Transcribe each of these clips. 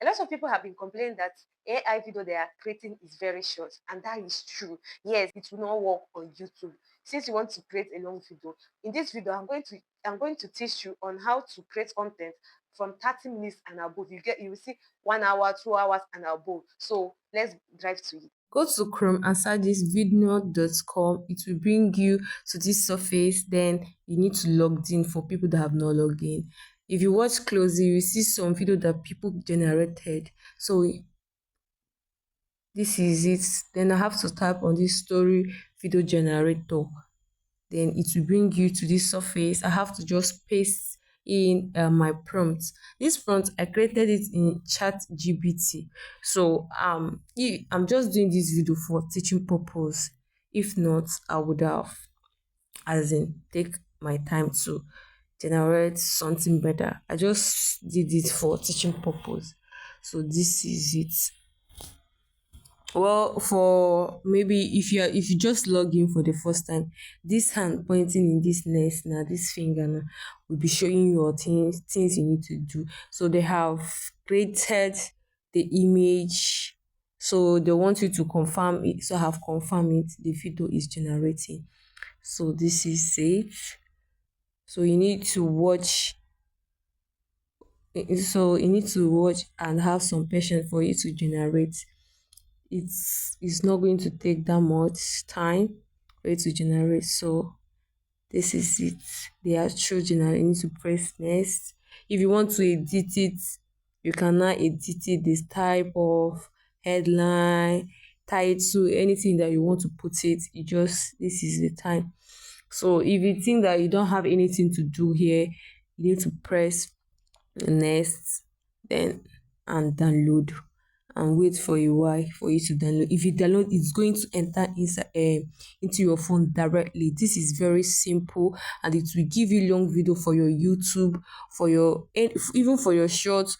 A lot of people have been complaining that AI video they are creating is very short, and that is true. Yes, it will not work on YouTube. Since you want to create a long video, in this video, I'm going to teach you on how to create content from 30 minutes and above. You will see 1 hour, 2 hours and above. So let's drive to it. Go to Chrome and search this vidno.com. It will bring you to this surface. Then you need to log in for people that have not logged in. If you watch closely, you will see some video that people generated. So this is it. Then I have to type on this story video generator. Then it will bring you to this surface. I have to just paste in my prompt. This prompt I created it in ChatGPT. So I'm just doing this video for teaching purpose. If not, I would have, as in, take my time to generate something better. I just did it for teaching purpose. So this is it. Well, for maybe if you just log in for the first time, this hand pointing in this nest now, this finger now, will be showing you your things you need to do. So they have created the image, so they want you to confirm it. So I have confirmed it. The video is generating. So this is it. So you need to watch. So you need to watch and have some patience for it to generate. It's not going to take that much time for it to generate. So this is it. The actual generate. You need to press next. If you want to edit it, you can now edit it, this type of headline, title, anything that you want to put it. This is the time. So if you think that you don't have anything to do here, you need to press next, then and download, and wait for a while for you to download. If you download, it's going to enter inside into your phone directly. This is very simple, and it will give you long video for your YouTube, for your, and even for your shorts.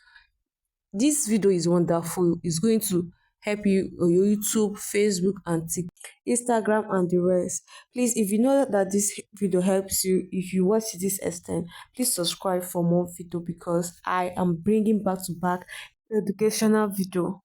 This video is wonderful. It's going to help you on your YouTube, Facebook, and TikTok, Instagram, and the rest. Please, if you know that this video helps you, if you watch this extent, please subscribe for more video, because I am bringing back to back educational video.